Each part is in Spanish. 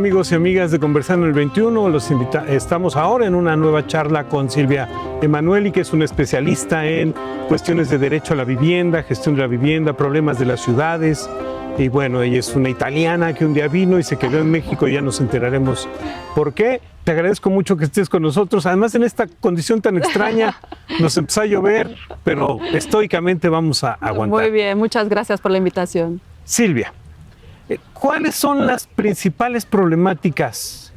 amigos y amigas de Conversando en el 21? Estamos ahora en una nueva charla con Silvia Emanueli, que es una especialista en cuestiones de derecho a la vivienda, gestión de la vivienda, problemas de las ciudades. Y bueno, ella es una italiana que un día vino y se quedó en México y ya nos enteraremos por qué. Te agradezco mucho que estés con nosotros. Además, en esta condición tan extraña, nos empezó a llover, pero estoicamente vamos a aguantar. Muy bien, muchas gracias por la invitación. Silvia, ¿cuáles son las principales problemáticas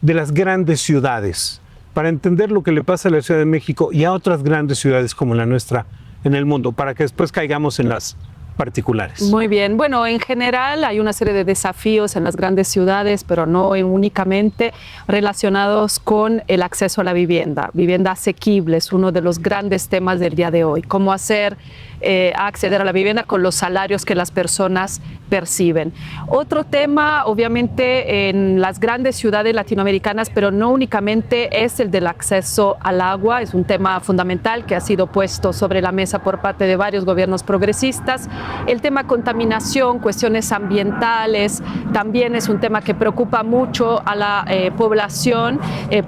de las grandes ciudades para entender lo que le pasa a la Ciudad de México y a otras grandes ciudades como la nuestra en el mundo, para que después caigamos en las particulares? Muy bien. Bueno, en general hay una serie de desafíos en las grandes ciudades, pero no únicamente relacionados con el acceso a la vivienda. Vivienda asequible es uno de los grandes temas del día de hoy. Cómo acceder a la vivienda con los salarios que las personas perciben. Otro tema, obviamente, en las grandes ciudades latinoamericanas, pero no únicamente, es el del acceso al agua. Es un tema fundamental que ha sido puesto sobre la mesa por parte de varios gobiernos progresistas. El tema contaminación, cuestiones ambientales, también es un tema que preocupa mucho a la población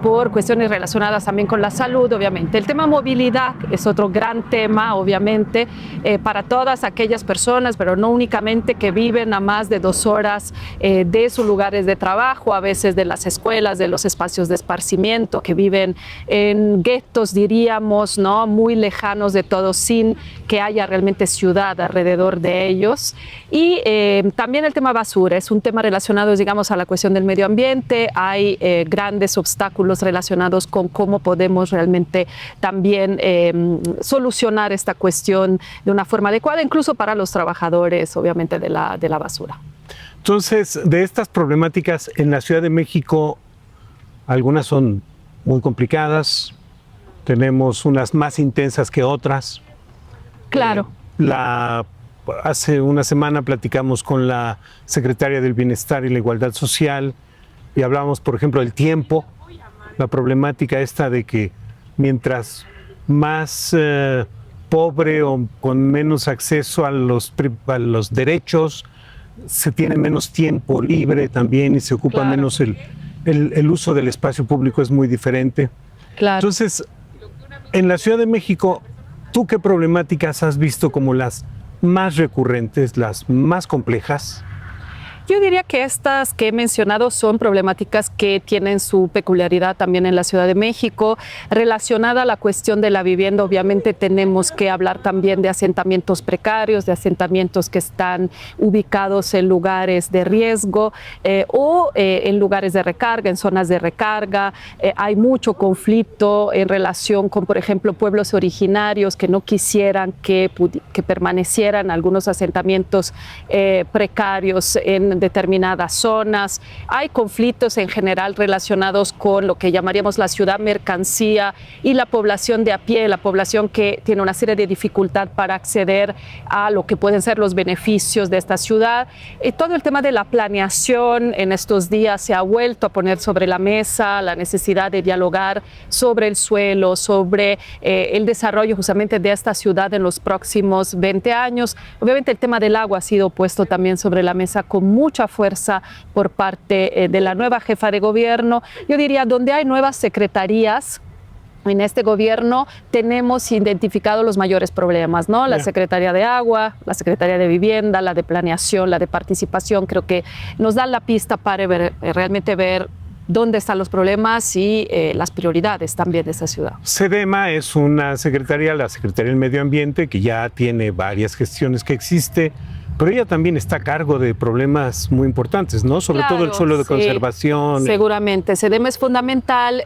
por cuestiones relacionadas también con la salud, obviamente. El tema movilidad es otro gran tema, obviamente, para todas aquellas personas, pero no únicamente, que viven a más de 2 horas de sus lugares de trabajo, a veces de las escuelas, de los espacios de esparcimiento, que viven en guetos, diríamos, ¿no?, muy lejanos de todo, sin que haya realmente ciudad alrededor de ellos. Y también el tema basura es un tema relacionado, digamos, a la cuestión del medio ambiente. Hay grandes obstáculos relacionados con cómo podemos realmente también solucionar esta cuestión de una forma adecuada, incluso para los trabajadores, obviamente, de la basura. Entonces, de estas problemáticas en la Ciudad de México, algunas son muy complicadas, tenemos unas más intensas que otras. Claro. Hace una semana platicamos con la secretaria del Bienestar y la Igualdad Social y hablábamos, por ejemplo, del tiempo, la problemática esta de que mientras más pobre o con menos acceso a los derechos, se tiene menos tiempo libre también y se ocupa menos el uso del espacio público, es muy diferente. Claro. Entonces, en la Ciudad de México, ¿tú qué problemáticas has visto como las más recurrentes, las más complejas? Yo diría que estas que he mencionado son problemáticas que tienen su peculiaridad también en la Ciudad de México. Relacionada a la cuestión de la vivienda, obviamente tenemos que hablar también de asentamientos precarios, de asentamientos que están ubicados en lugares de riesgo o en lugares de recarga, en zonas de recarga. Hay mucho conflicto en relación con, por ejemplo, pueblos originarios que no quisieran que permanecieran algunos asentamientos precarios en determinadas zonas. Hay conflictos en general relacionados con lo que llamaríamos la ciudad mercancía y la población de a pie, la población que tiene una serie de dificultad para acceder a lo que pueden ser los beneficios de esta ciudad. Todo el tema de la planeación en estos días se ha vuelto a poner sobre la mesa, la necesidad de dialogar sobre el suelo, sobre el desarrollo justamente de esta ciudad en los próximos 20 años. Obviamente el tema del agua ha sido puesto también sobre la mesa con mucha fuerza por parte de la nueva jefa de gobierno. Yo diría, donde hay nuevas secretarías en este gobierno, tenemos identificado los mayores problemas, ¿no? La Secretaría de Agua, la Secretaría de Vivienda, la de Planeación, la de Participación. Creo que nos dan la pista para realmente ver dónde están los problemas y las prioridades también de esta ciudad. SEDEMA es una secretaría, la Secretaría del Medio Ambiente, que ya tiene varias gestiones que existe, pero ella también está a cargo de problemas muy importantes, ¿no? Sobre todo el suelo de conservación. Seguramente. SEDEMA es fundamental,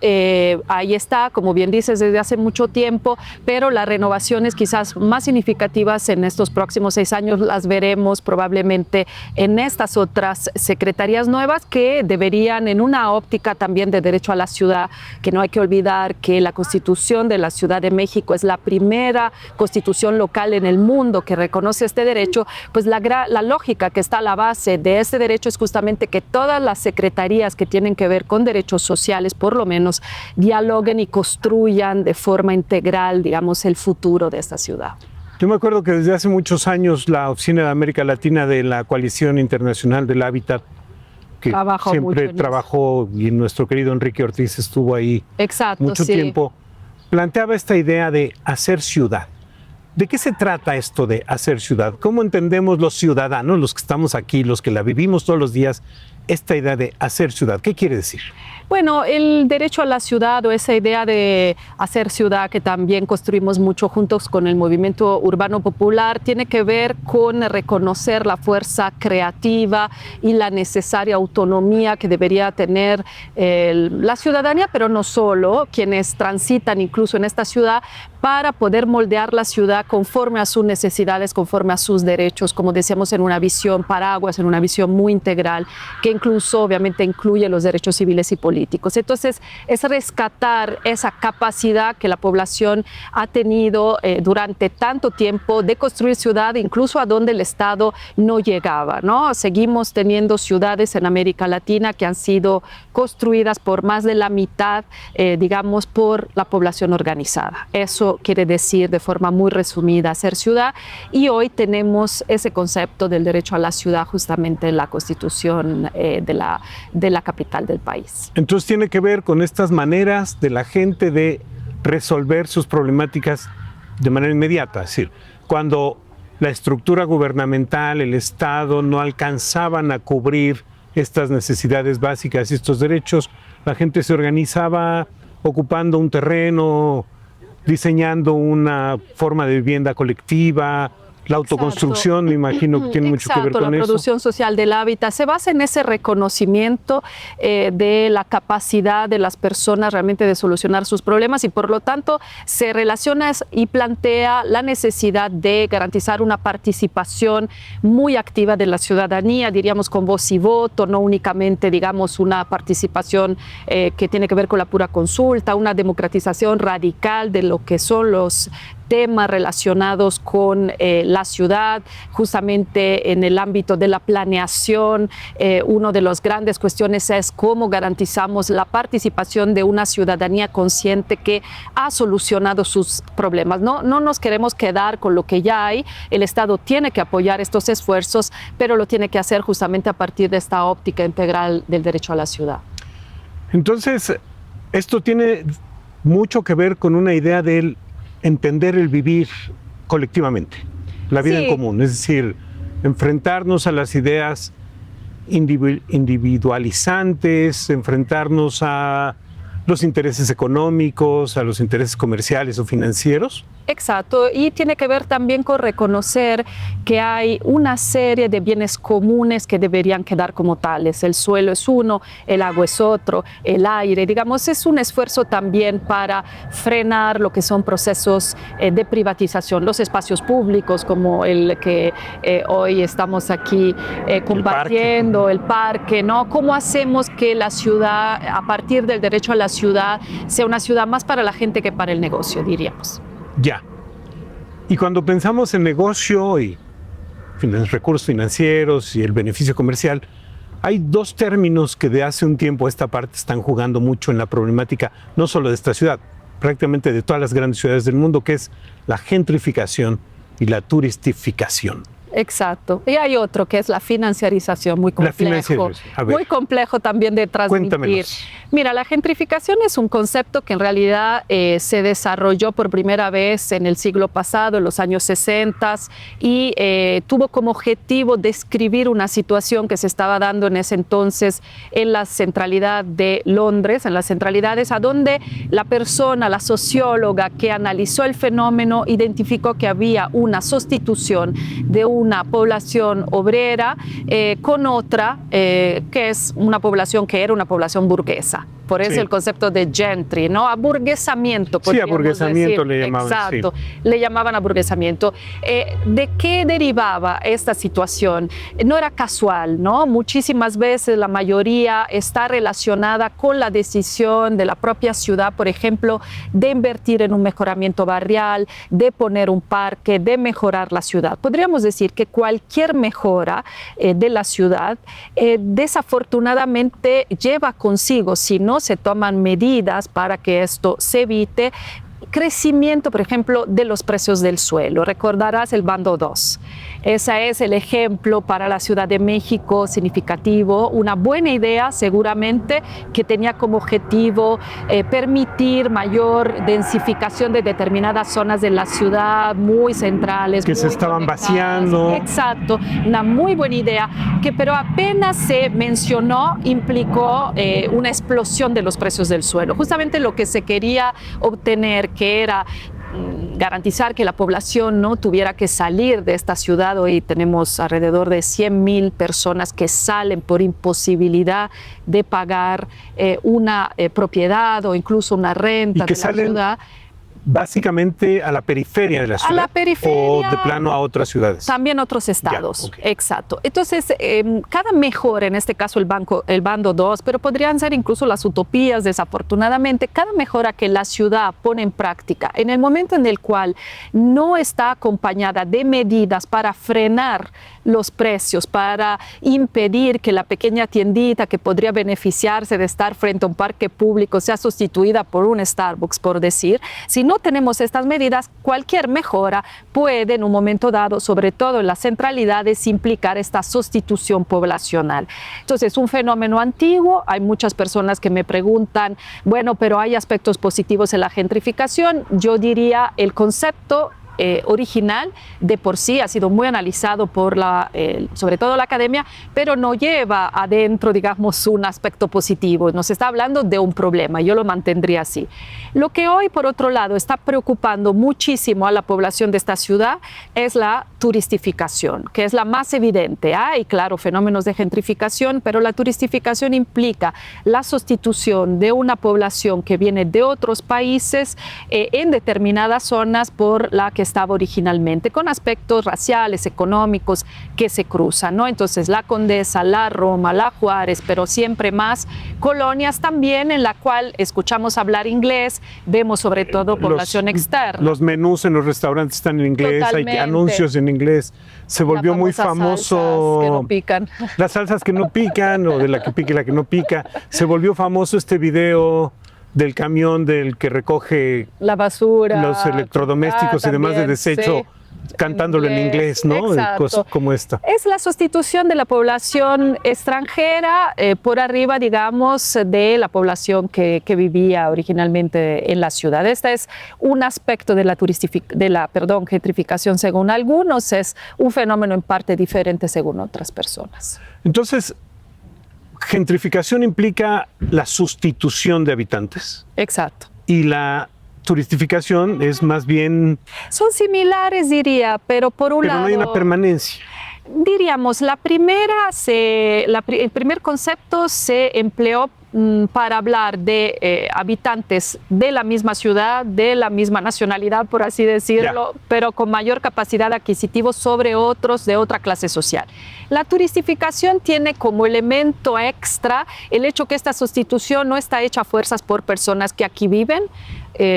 ahí está, como bien dices, desde hace mucho tiempo, pero las renovaciones quizás más significativas en estos próximos 6 años las veremos probablemente en estas otras secretarías nuevas que deberían, en una óptica también de derecho a la ciudad, que no hay que olvidar que la Constitución de la Ciudad de México es la primera constitución local en el mundo que reconoce este derecho, pues la lógica que está a la base de este derecho es justamente que todas las secretarías que tienen que ver con derechos sociales, por lo menos, dialoguen y construyan de forma integral, digamos, el futuro de esta ciudad. Yo me acuerdo que desde hace muchos años la Oficina de América Latina de la Coalición Internacional del Hábitat que Trabajó mucho siempre en trabajó, y nuestro querido Enrique Ortiz estuvo ahí Exacto, mucho sí. tiempo, planteaba esta idea de hacer ciudad. ¿De qué se trata esto de hacer ciudad? ¿Cómo entendemos los ciudadanos, los que estamos aquí, los que la vivimos todos los días, esta idea de hacer ciudad? ¿Qué quiere decir? Bueno, el derecho a la ciudad o esa idea de hacer ciudad que también construimos mucho juntos con el movimiento urbano popular tiene que ver con reconocer la fuerza creativa y la necesaria autonomía que debería tener la ciudadanía, pero no solo, quienes transitan incluso en esta ciudad, para poder moldear la ciudad conforme a sus necesidades, conforme a sus derechos, como decíamos, en una visión paraguas, en una visión muy integral, que incluso obviamente incluye los derechos civiles y políticos. Entonces, es rescatar esa capacidad que la población ha tenido durante tanto tiempo de construir ciudad, incluso a donde el Estado no llegaba, ¿no? Seguimos teniendo ciudades en América Latina que han sido construidas por más de la mitad, digamos, por la población organizada. Eso quiere decir, de forma muy resumida, hacer ciudad, y hoy tenemos ese concepto del derecho a la ciudad justamente en la Constitución de la capital del país. Entonces tiene que ver con estas maneras de la gente de resolver sus problemáticas de manera inmediata. Es decir, cuando la estructura gubernamental, el Estado, no alcanzaban a cubrir estas necesidades básicas y estos derechos, la gente se organizaba ocupando un terreno, diseñando una forma de vivienda colectiva. La autoconstrucción, me imagino que tiene mucho que ver con la eso. producción social del hábitat se basa en ese reconocimiento de la capacidad de las personas realmente de solucionar sus problemas, y por lo tanto se relaciona y plantea la necesidad de garantizar una participación muy activa de la ciudadanía, diríamos con voz y voto, no únicamente digamos una participación que tiene que ver con la pura consulta, una democratización radical de lo que son los temas relacionados con la ciudad, justamente en el ámbito de la planeación. Una de las grandes cuestiones es cómo garantizamos la participación de una ciudadanía consciente que ha solucionado sus problemas. No nos queremos quedar con lo que ya hay. El Estado tiene que apoyar estos esfuerzos, pero lo tiene que hacer justamente a partir de esta óptica integral del derecho a la ciudad. Entonces, esto tiene mucho que ver con una idea del entender el vivir colectivamente, la vida en común, es decir, enfrentarnos a las ideas individualizantes, enfrentarnos a los intereses económicos, a los intereses comerciales o financieros. Exacto, y tiene que ver también con reconocer que hay una serie de bienes comunes que deberían quedar como tales. El suelo es uno, el agua es otro, el aire, digamos, es un esfuerzo también para frenar lo que son procesos de privatización, los espacios públicos como el que hoy estamos aquí compartiendo, el parque, ¿no? ¿Cómo hacemos que la ciudad, a partir del derecho a la ciudad, sea una ciudad más para la gente que para el negocio, diríamos? Ya. Y cuando pensamos en negocio y recursos financieros y el beneficio comercial, hay dos términos que de hace un tiempo a esta parte están jugando mucho en la problemática, no solo de esta ciudad, prácticamente de todas las grandes ciudades del mundo, que es la gentrificación y la turistificación. Exacto. Y hay otro que es la financiarización, muy complejo. Muy complejo también de transmitir. Cuéntamelos. Mira, la gentrificación es un concepto que en realidad se desarrolló por primera vez en el siglo pasado, en los años 60, y tuvo como objetivo describir una situación que se estaba dando en ese entonces en la centralidad de Londres, en las centralidades, a donde la persona, la socióloga que analizó el fenómeno, identificó que había una sustitución de una población obrera con otra que es una población que era una población burguesa. Por eso el concepto de gentry, ¿no? Aburguesamiento. Sí, aburguesamiento le llamaban. Exacto, le llamaban aburguesamiento. ¿De qué derivaba esta situación? No era casual, ¿no? Muchísimas veces la mayoría está relacionada con la decisión de la propia ciudad, por ejemplo, de invertir en un mejoramiento barrial, de poner un parque, de mejorar la ciudad. Podríamos decir que cualquier mejora de la ciudad desafortunadamente lleva consigo, si no se toman medidas para que esto se evite, crecimiento, por ejemplo, de los precios del suelo. Recordarás el bando 2. Ese es el ejemplo para la Ciudad de México significativo, una buena idea seguramente que tenía como objetivo permitir mayor densificación de determinadas zonas de la ciudad muy centrales. Que se estaban vaciando. Exacto, una muy buena idea que pero apenas se mencionó implicó una explosión de los precios del suelo. Justamente lo que se quería obtener, que era garantizar que la población no tuviera que salir de esta ciudad. Hoy tenemos alrededor de 100,000 personas que salen por imposibilidad de pagar una propiedad o incluso una renta de la ciudad. Básicamente a la periferia de la ciudad. A la periferia. O de plano a otras ciudades. También otros estados. Ya, okay. Exacto. Entonces, cada mejora, en este caso el bando 2, pero podrían ser incluso las utopías, desafortunadamente, cada mejora que la ciudad pone en práctica, en el momento en el cual no está acompañada de medidas para frenar los precios, para impedir que la pequeña tiendita que podría beneficiarse de estar frente a un parque público sea sustituida por un Starbucks, por decir, si no tenemos estas medidas, cualquier mejora puede en un momento dado, sobre todo en las centralidades, implicar esta sustitución poblacional. Entonces, un fenómeno antiguo, hay muchas personas que me preguntan, bueno, pero hay aspectos positivos en la gentrificación. Yo diría el concepto original de por sí ha sido muy analizado por sobre todo la academia, pero no lleva adentro, digamos, un aspecto positivo. Nos está hablando de un problema, yo lo mantendría así. Lo que hoy, por otro lado, está preocupando muchísimo a la población de esta ciudad es la turistificación, que es la más evidente. Hay, claro, fenómenos de gentrificación, pero la turistificación implica la sustitución de una población que viene de otros países en determinadas zonas por la que estaba originalmente, con aspectos raciales, económicos que se cruzan, ¿no? Entonces, la Condesa, la Roma, la Juárez, pero siempre más colonias también en la cual escuchamos hablar inglés, vemos sobre todo población externa. Los menús en los restaurantes están en inglés, totalmente. Hay anuncios en inglés. Se volvió muy famoso. Salsas que no pican. Las salsas que no pican, o de la que pica y la que no pica. Se volvió famoso este video del camión del que recoge la basura, los electrodomésticos y demás de desecho, sí, cantándolo en inglés, ¿no? Cosas como esta. Es la sustitución de la población extranjera por arriba, digamos, de la población que vivía originalmente en la ciudad. Este es un aspecto de la gentrificación según algunos, es un fenómeno en parte diferente según otras personas. Entonces, gentrificación implica la sustitución de habitantes. Exacto. Y la turistificación es más bien... Son similares, diría, pero por un lado... Pero no hay una permanencia. Diríamos, el primer concepto se empleó para hablar de habitantes de la misma ciudad, de la misma nacionalidad, por así decirlo, pero con mayor capacidad adquisitiva sobre otros de otra clase social. La turistificación tiene como elemento extra el hecho que esta sustitución no está hecha a fuerzas por personas que aquí viven,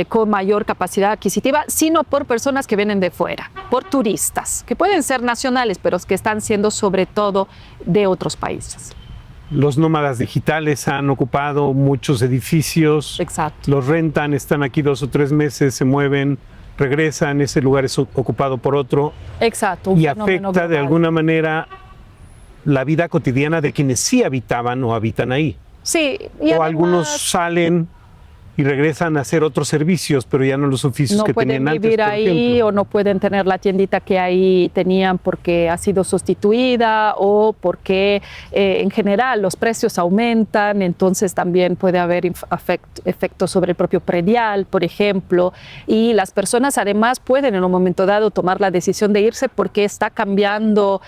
con mayor capacidad adquisitiva, sino por personas que vienen de fuera, por turistas, que pueden ser nacionales, pero que están siendo sobre todo de otros países. Los nómadas digitales han ocupado muchos edificios. Exacto. Los rentan, están aquí 2 o 3 meses, se mueven, regresan, ese lugar es ocupado por otro. Exacto. Y afecta de alguna manera la vida cotidiana de quienes sí habitaban o habitan ahí. Sí. Y o además, algunos salen y regresan a hacer otros servicios, pero ya no los oficios que tenían antes. No pueden vivir ahí o no pueden tener la tiendita que ahí tenían porque ha sido sustituida o porque en general los precios aumentan, entonces también puede haber efectos sobre el propio predial, por ejemplo, y las personas además pueden en un momento dado tomar la decisión de irse porque está cambiando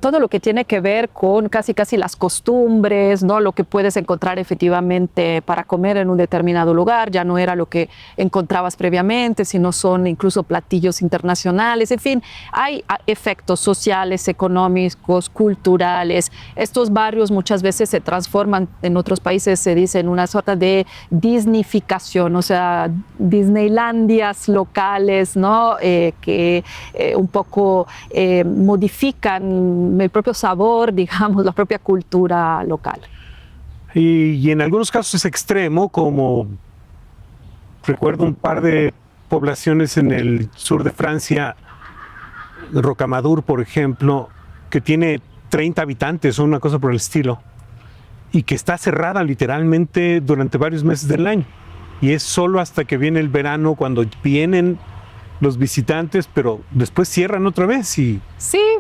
todo lo que tiene que ver con casi las costumbres, ¿no? Lo que puedes encontrar efectivamente para comer en un determinado lugar. Ya no era lo que encontrabas previamente, sino son incluso platillos internacionales. En fin, hay efectos sociales, económicos, culturales. Estos barrios muchas veces se transforman, en otros países se dice, en una suerte de disneyficación, o sea, Disneylandias locales, ¿no? Que un poco modifican el propio sabor, digamos, la propia cultura local. Y en algunos casos es extremo, como recuerdo un par de poblaciones en el sur de Francia Rocamadour, por ejemplo, que tiene 30 habitantes o una cosa por el estilo, y que está cerrada literalmente durante varios meses del año. Y es solo hasta que viene el verano cuando vienen los visitantes, pero después cierran otra vez y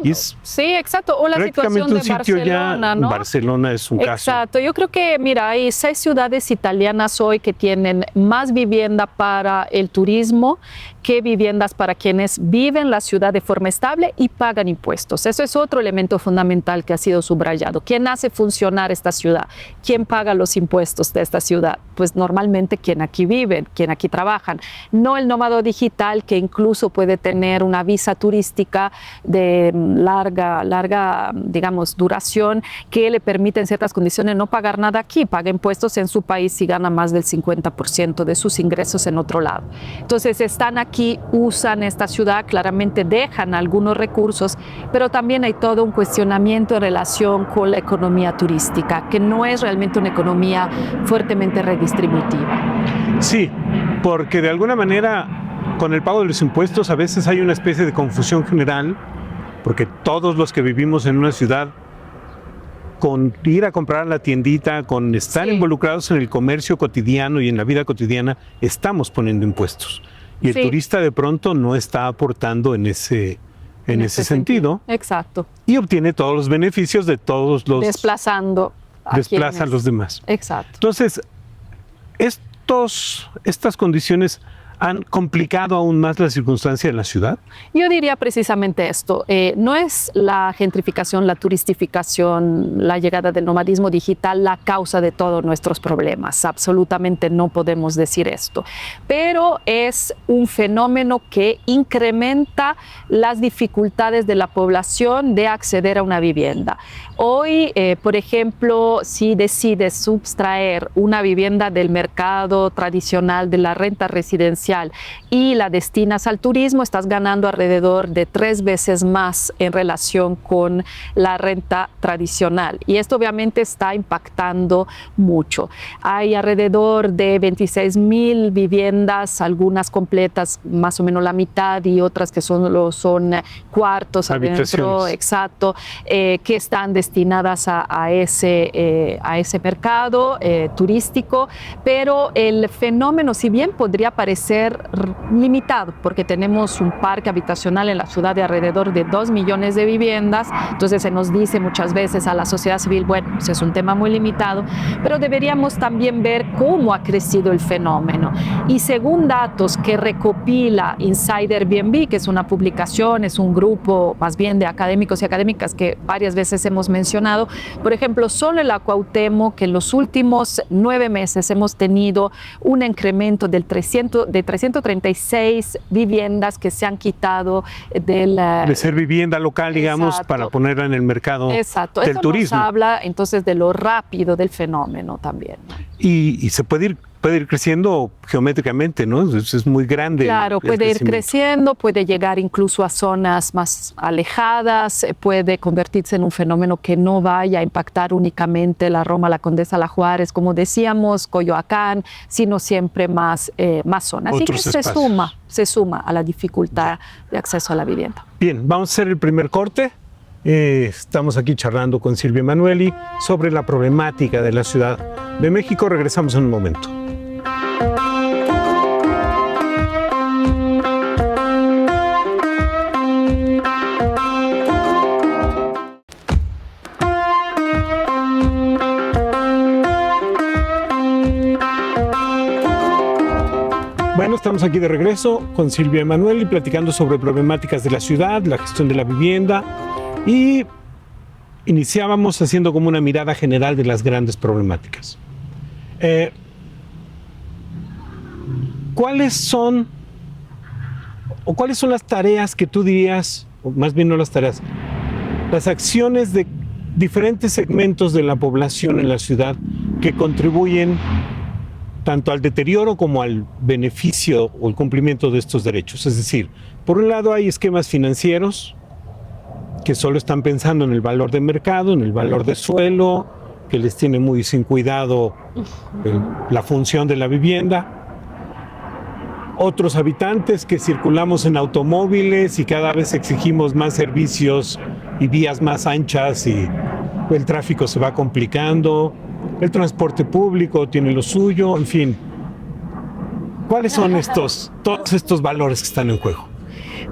es sí, exacto. O la situación de Barcelona, ¿no? Barcelona es un caso. Exacto. Yo creo que, mira, hay 6 ciudades italianas hoy que tienen más vivienda para el turismo que viviendas para quienes viven en la ciudad de forma estable y pagan impuestos. Eso es otro elemento fundamental que ha sido subrayado. ¿Quién hace funcionar esta ciudad? ¿Quién paga los impuestos de esta ciudad? Pues normalmente quien aquí vive, quien aquí trabajan. No el nómada digital, que incluso puede tener una visa turística de larga, digamos, duración, que le permite en ciertas condiciones no pagar nada aquí, paga impuestos en su país y gana más del 50% de sus ingresos en otro lado. Entonces están aquí, usan esta ciudad, claramente dejan algunos recursos, pero también hay todo un cuestionamiento en relación con la economía turística, que no es realmente una economía fuertemente redistributiva. Sí, porque de alguna manera con el pago de los impuestos a veces hay una especie de confusión general, porque todos los que vivimos en una ciudad, con ir a comprar a la tiendita, con estar involucrados en el comercio cotidiano y en la vida cotidiana, estamos poniendo impuestos. Y el turista de pronto no está aportando en ese sentido. Exacto. Y obtiene todos los beneficios de todos los... Desplaza a los demás. Exacto. Entonces, estas condiciones han complicado aún más la circunstancia en la ciudad. Yo diría precisamente esto. No es la gentrificación, la turistificación, la llegada del nomadismo digital la causa de todos nuestros problemas. Absolutamente no podemos decir esto. Pero es un fenómeno que incrementa las dificultades de la población de acceder a una vivienda. Hoy, por ejemplo, si decides subtraer una vivienda del mercado tradicional de la renta residencial y la destinas al turismo, estás ganando alrededor de 3 veces más en relación con la renta tradicional. Y esto obviamente está impactando mucho. Hay alrededor de 26,000 viviendas, algunas completas, más o menos la mitad, y otras que son cuartos adentro, exacto, que están destinadas a ese mercado turístico. Pero el fenómeno, si bien podría parecer limitado, porque tenemos un parque habitacional en la ciudad de alrededor de 2 millones de viviendas, entonces se nos dice muchas veces a la sociedad civil, bueno, pues es un tema muy limitado, pero deberíamos también ver cómo ha crecido el fenómeno. Y según datos que recopila Inside Airbnb, que es una publicación, es un grupo más bien de académicos y académicas que varias veces hemos mencionado, por ejemplo, solo en la Cuauhtémoc, que en los últimos 9 meses hemos tenido un incremento de 336 viviendas que se han quitado de ser vivienda local, digamos, exacto, para ponerla en el mercado exacto, del eso turismo. Nos habla entonces de lo rápido del fenómeno también, ¿no? Y se puede ir creciendo geométricamente, ¿no? Es muy grande. Claro, puede ir creciendo, puede llegar incluso a zonas más alejadas, puede convertirse en un fenómeno que no vaya a impactar únicamente la Roma, la Condesa, la Juárez, como decíamos, Coyoacán, sino siempre más zonas. Así que se suma a la dificultad de acceso a la vivienda. Bien, vamos a hacer el primer corte. Estamos aquí charlando con Silvia Emanueli sobre la problemática de la Ciudad de México. Regresamos en un momento. Bueno, estamos aquí de regreso con Silvia Emanueli platicando sobre problemáticas de la ciudad, la gestión de la vivienda, y iniciábamos haciendo como una mirada general de las grandes problemáticas. ¿Cuáles son las tareas que tú dirías, o más bien no las tareas, las acciones de diferentes segmentos de la población en la ciudad que contribuyen tanto al deterioro como al beneficio o el cumplimiento de estos derechos? Es decir, por un lado hay esquemas financieros que solo están pensando en el valor de mercado, en el valor de suelo, que les tiene muy sin cuidado la función de la vivienda. otros habitantes que circulamos en automóviles y cada vez exigimos más servicios y vías más anchas y el tráfico se va complicando, el transporte público tiene lo suyo, en fin. ¿Cuáles son todos estos valores que están en juego?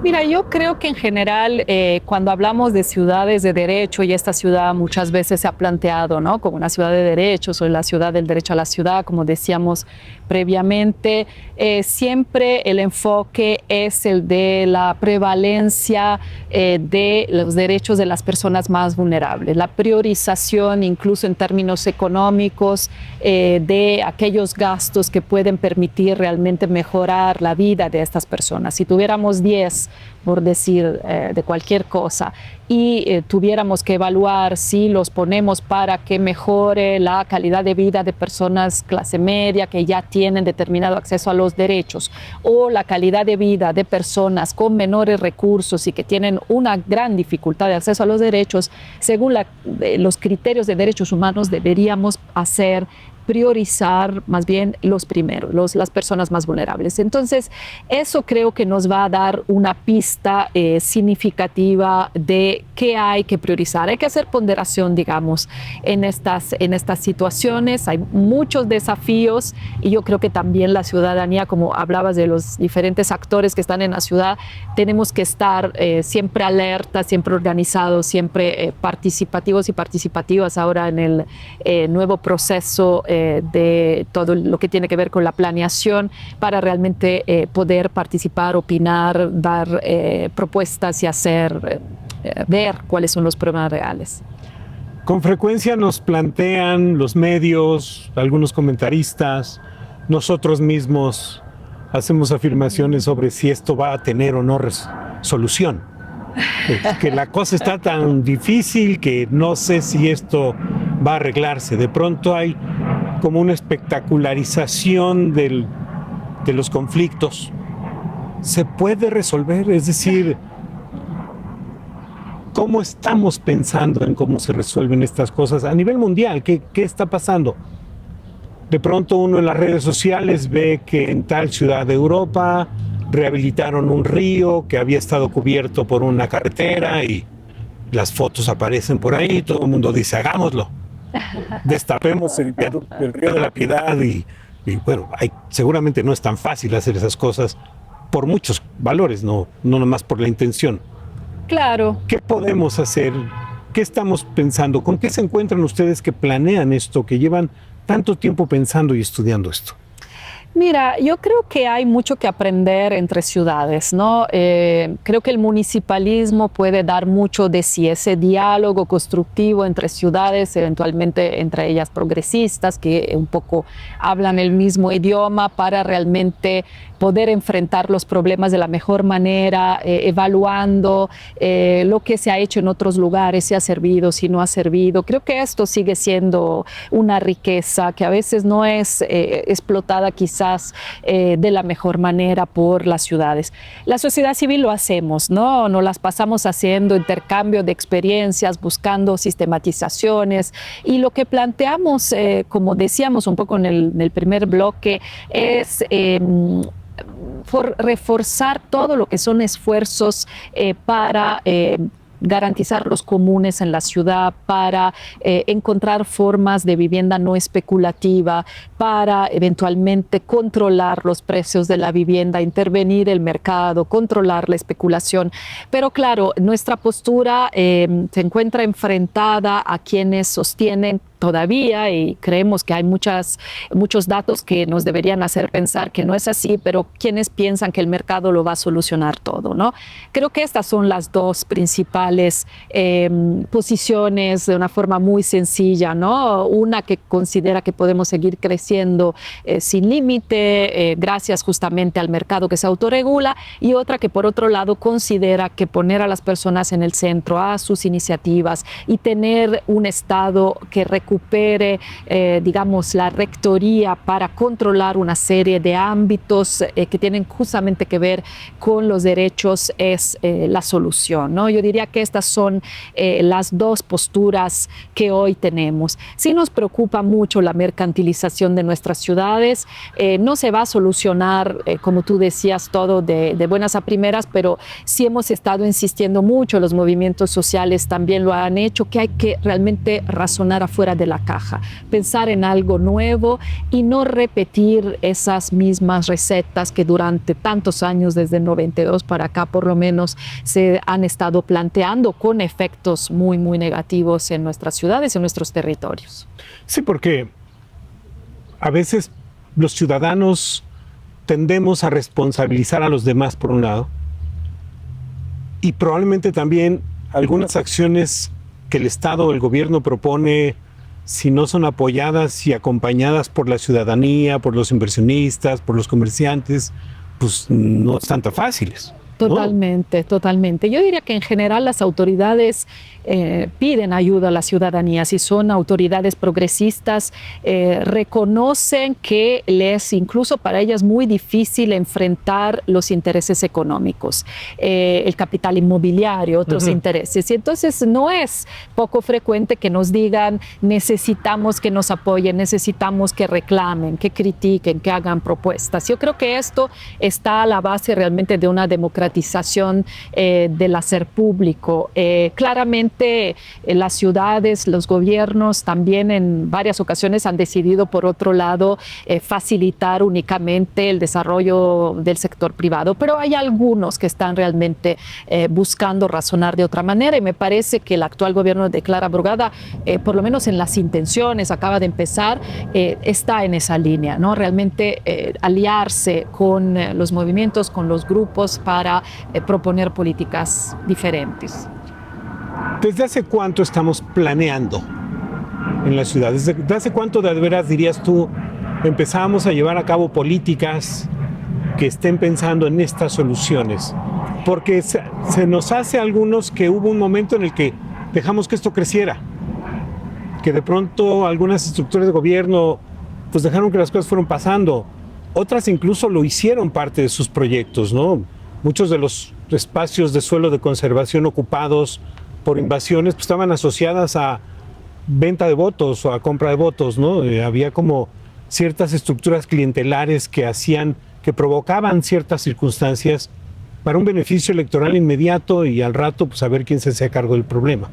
Mira, yo creo que en general cuando hablamos de ciudades de derecho, y esta ciudad muchas veces se ha planteado, ¿no?, como una ciudad de derechos o la ciudad del derecho a la ciudad, como decíamos previamente, siempre el enfoque es el de la prevalencia de los derechos de las personas más vulnerables, la priorización incluso en términos económicos de aquellos gastos que pueden permitir realmente mejorar la vida de estas personas. Si tuviéramos 10, por decir de cualquier cosa, y tuviéramos que evaluar si los ponemos para que mejore la calidad de vida de personas clase media que ya tienen determinado acceso a los derechos, o la calidad de vida de personas con menores recursos y que tienen una gran dificultad de acceso a los derechos, según los criterios de derechos humanos deberíamos priorizar más bien los primeros, las personas más vulnerables. Entonces, eso creo que nos va a dar una pista significativa de qué hay que priorizar. Hay que hacer ponderación, digamos, en estas situaciones. Hay muchos desafíos y yo creo que también la ciudadanía, como hablabas de los diferentes actores que están en la ciudad, tenemos que estar siempre alertas, siempre organizados, siempre participativos y participativas ahora en el nuevo proceso de todo lo que tiene que ver con la planeación para realmente poder participar, opinar, dar propuestas y ver cuáles son los problemas reales. Con frecuencia nos plantean los medios, algunos comentaristas, nosotros mismos hacemos afirmaciones sobre si esto va a tener o no solución. Que la cosa está tan difícil que no sé si esto va a arreglarse. De pronto hay como una espectacularización de los conflictos. ¿Se puede resolver? Es decir, ¿cómo estamos pensando en cómo se resuelven estas cosas a nivel mundial? ¿Qué está pasando? De pronto uno en las redes sociales ve que en tal ciudad de Europa rehabilitaron un río que había estado cubierto por una carretera y las fotos aparecen por ahí, todo el mundo dice, hagámoslo. Destapemos el río de la Piedad y bueno, seguramente no es tan fácil hacer esas cosas por muchos valores, no nomás por la intención. Claro. ¿Qué podemos hacer? ¿Qué estamos pensando? ¿Con qué se encuentran ustedes que planean esto, que llevan tanto tiempo pensando y estudiando esto? Mira, yo creo que hay mucho que aprender entre ciudades, ¿no? Creo que el municipalismo puede dar mucho de sí, ese diálogo constructivo entre ciudades, eventualmente entre ellas progresistas, que un poco hablan el mismo idioma para realmente poder enfrentar los problemas de la mejor manera, evaluando lo que se ha hecho en otros lugares, si ha servido, si no ha servido. Creo que esto sigue siendo una riqueza que a veces no es explotada quizás de la mejor manera por las ciudades. La sociedad civil lo hacemos, ¿no? Nos las pasamos haciendo intercambio de experiencias, buscando sistematizaciones, y lo que planteamos, como decíamos un poco en el primer bloque, es reforzar todo lo que son esfuerzos para garantizar los comunes en la ciudad, para encontrar formas de vivienda no especulativa, para eventualmente controlar los precios de la vivienda, intervenir el mercado, controlar la especulación. Pero claro, nuestra postura se encuentra enfrentada a quienes sostienen todavía, y creemos que hay muchos datos que nos deberían hacer pensar que no es así, pero quienes piensan que el mercado lo va a solucionar todo, ¿no? Creo que estas son las dos principales posiciones de una forma muy sencilla, ¿no? Una que considera que podemos seguir creciendo sin límite, gracias justamente al mercado que se autorregula, y otra que por otro lado considera que poner a las personas en el centro, a sus iniciativas, y tener un Estado que recupere, digamos, la rectoría para controlar una serie de ámbitos que tienen justamente que ver con los derechos es la solución, ¿no? Yo diría que estas son las dos posturas que hoy tenemos. Sí nos preocupa mucho la mercantilización de nuestras ciudades. No se va a solucionar, como tú decías, todo de buenas a primeras, pero sí hemos estado insistiendo mucho, los movimientos sociales también lo han hecho, que hay que realmente razonar afuera de la caja, pensar en algo nuevo y no repetir esas mismas recetas que durante tantos años, desde el 92 para acá por lo menos, se han estado planteando con efectos muy, muy negativos en nuestras ciudades, en nuestros territorios. Sí, porque a veces los ciudadanos tendemos a responsabilizar a los demás por un lado y probablemente también algunas acciones que el Estado o el gobierno propone, si no son apoyadas y acompañadas por la ciudadanía, por los inversionistas, por los comerciantes, pues no están tan fáciles. Totalmente, totalmente. Yo diría que en general las autoridades piden ayuda a la ciudadanía. Si son autoridades progresistas, reconocen que les, incluso para ellas, muy difícil enfrentar los intereses económicos, el capital inmobiliario, otros intereses. Y entonces no es poco frecuente que nos digan necesitamos que nos apoyen, necesitamos que reclamen, que critiquen, que hagan propuestas. Yo creo que esto está a la base realmente de una democratización del hacer público. Claramente las ciudades, los gobiernos también en varias ocasiones han decidido, por otro lado, facilitar únicamente el desarrollo del sector privado, pero hay algunos que están realmente buscando razonar de otra manera y me parece que el actual gobierno de Clara Brugada, por lo menos en las intenciones, acaba de empezar, está en esa línea, ¿no? Realmente aliarse con los movimientos, con los grupos para proponer políticas diferentes. ¿Desde hace cuánto estamos planeando en la ciudad? ¿Desde hace cuánto de veras dirías tú empezamos a llevar a cabo políticas que estén pensando en estas soluciones? Porque se nos hace a algunos que hubo un momento en el que dejamos que esto creciera, que de pronto algunas estructuras de gobierno pues dejaron que las cosas fueran pasando. Otras incluso lo hicieron parte de sus proyectos, ¿no? Muchos de los espacios de suelo de conservación ocupados por invasiones pues estaban asociadas a venta de votos o a compra de votos, ¿no? Había como ciertas estructuras clientelares que provocaban ciertas circunstancias para un beneficio electoral inmediato y al rato pues a ver quién se hacía cargo del problema.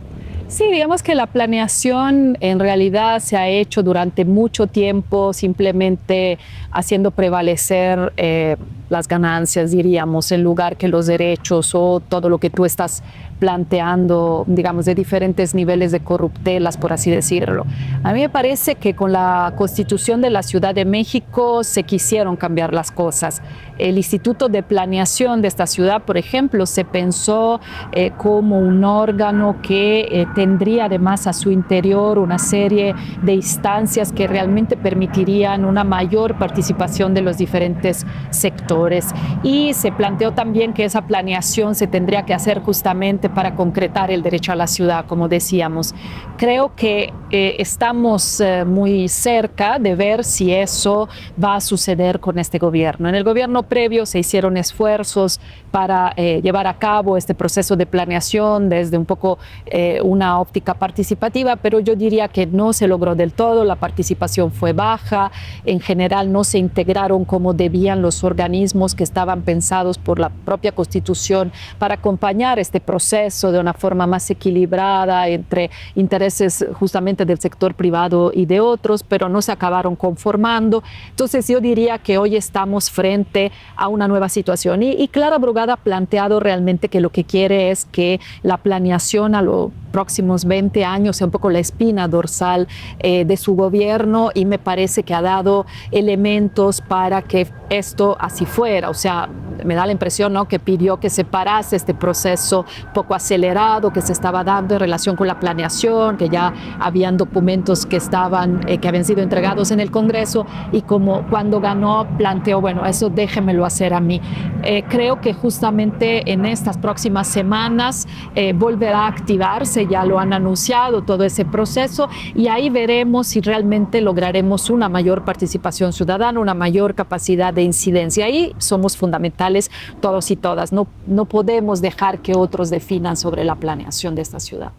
Sí, digamos que la planeación en realidad se ha hecho durante mucho tiempo simplemente haciendo prevalecer las ganancias, diríamos, en lugar que los derechos o todo lo que tú estás planteando, digamos, de diferentes niveles de corruptelas, por así decirlo. A mí me parece que con la Constitución de la Ciudad de México se quisieron cambiar las cosas. El Instituto de Planeación de esta ciudad, por ejemplo, se pensó como un órgano que tendría además a su interior una serie de instancias que realmente permitirían una mayor participación de los diferentes sectores. Y se planteó también que esa planeación se tendría que hacer justamente para concretar el derecho a la ciudad, como decíamos. Creo que estamos muy cerca de ver si eso va a suceder con este gobierno. En el gobierno previo se hicieron esfuerzos para llevar a cabo este proceso de planeación desde un poco una óptica participativa, pero yo diría que no se logró del todo, la participación fue baja, en general no se integraron como debían los organismos que estaban pensados por la propia Constitución para acompañar este proceso de una forma más equilibrada entre intereses justamente del sector privado y de otros, pero no se acabaron conformando. Entonces yo diría que hoy estamos frente a una nueva situación y Clara Brugada ha planteado realmente que lo que quiere es que la planeación a los próximos 20 años sea un poco la espina dorsal de su gobierno y me parece que ha dado elementos para que esto así fuera. O sea, me da la impresión, ¿no?, que pidió que se parase este proceso poco acelerado que se estaba dando en relación con la planeación, que ya habían documentos que habían sido entregados en el Congreso y como cuando ganó planteó, bueno, eso déjemelo hacer a mí. Creo que justamente en estas próximas semanas volverá a activarse 2020 ya lo han anunciado, todo ese proceso, y ahí veremos si realmente lograremos una mayor participación ciudadana, una mayor capacidad de incidencia. Ahí somos fundamentales todos y todas. No podemos dejar que otros definan sobre la planeación de esta ciudad.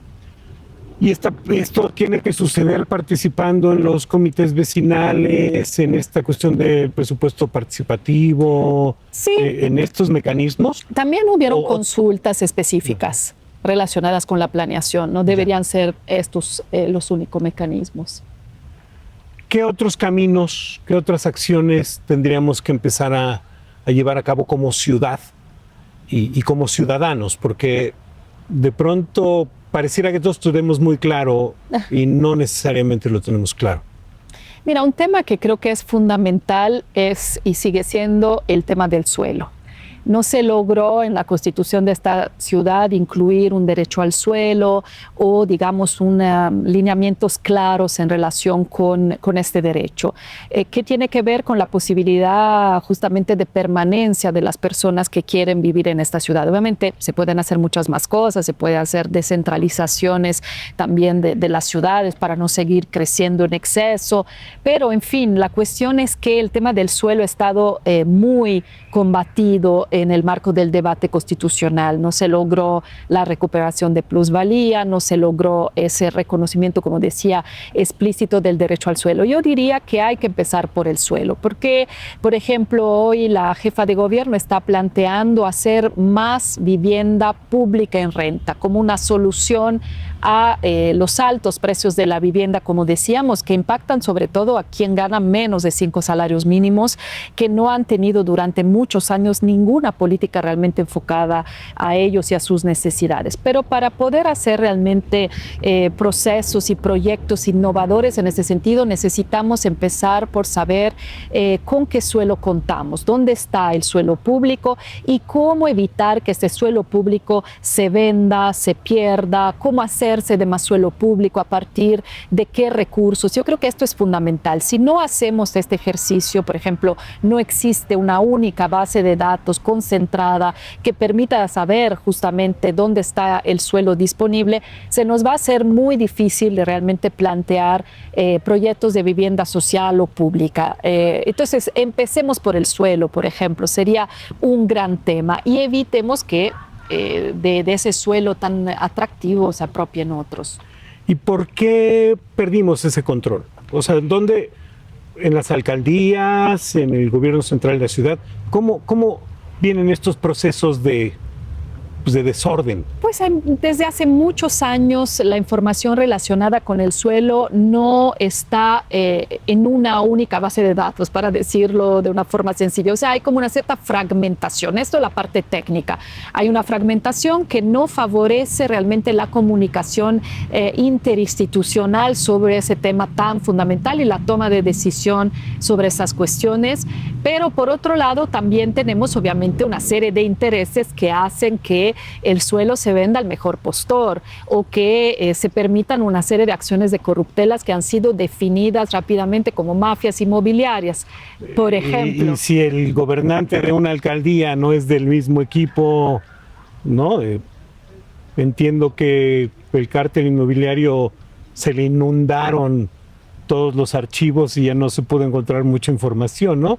Y esto tiene que suceder participando en los comités vecinales, en esta cuestión del presupuesto participativo, sí, en estos mecanismos. También hubieron consultas específicas relacionadas con la planeación, no deberían ser estos los únicos mecanismos. ¿Qué otros caminos, qué otras acciones tendríamos que empezar a llevar a cabo como ciudad y como ciudadanos? Porque de pronto pareciera que todos tenemos muy claro y no necesariamente lo tenemos claro. Mira, un tema que creo que es fundamental es y sigue siendo el tema del suelo. No se logró en la constitución de esta ciudad incluir un derecho al suelo o, digamos, lineamientos claros en relación con este derecho, que tiene que ver con la posibilidad justamente de permanencia de las personas que quieren vivir en esta ciudad. Obviamente se pueden hacer muchas más cosas, se puede hacer descentralizaciones también de las ciudades para no seguir creciendo en exceso, pero en fin, la cuestión es que el tema del suelo ha estado muy combatido en el marco del debate constitucional. No se logró la recuperación de plusvalía, no se logró ese reconocimiento, como decía, explícito del derecho al suelo. Yo diría que hay que empezar por el suelo, porque, por ejemplo, hoy la jefa de gobierno está planteando hacer más vivienda pública en renta como una solución a los altos precios de la vivienda, como decíamos, que impactan sobre todo a quien gana menos de 5 salarios mínimos, que no han tenido durante muchos años ninguna política realmente enfocada a ellos y a sus necesidades. Pero para poder hacer realmente procesos y proyectos innovadores en ese sentido, necesitamos empezar por saber con qué suelo contamos, dónde está el suelo público y cómo evitar que este suelo público se venda, se pierda, cómo hacerse de más suelo público, a partir de qué recursos. Yo creo que esto es fundamental. Si no hacemos este ejercicio, por ejemplo, no existe una única base de datos concentrada que permita saber justamente dónde está el suelo disponible, se nos va a hacer muy difícil de realmente plantear proyectos de vivienda social o pública. Entonces, empecemos por el suelo, por ejemplo, sería un gran tema, y evitemos que de ese suelo tan atractivo se apropien otros. ¿Y por qué perdimos ese control? O sea, ¿dónde? ¿En las alcaldías, en el gobierno central de la ciudad? ¿Cómo vienen estos procesos de desorden? Pues desde hace muchos años la información relacionada con el suelo no está en una única base de datos, para decirlo de una forma sencilla. O sea, hay como una cierta fragmentación. Esto es la parte técnica. Hay una fragmentación que no favorece realmente la comunicación interinstitucional sobre ese tema tan fundamental y la toma de decisión sobre esas cuestiones. Pero por otro lado, también tenemos obviamente una serie de intereses que hacen que el suelo se venda al mejor postor o que se permitan una serie de acciones de corruptelas que han sido definidas rápidamente como mafias inmobiliarias, por ejemplo. Y si el gobernante de una alcaldía no es del mismo equipo, ¿no? Entiendo que el cártel inmobiliario se le inundaron todos los archivos y ya no se pudo encontrar mucha información, ¿no?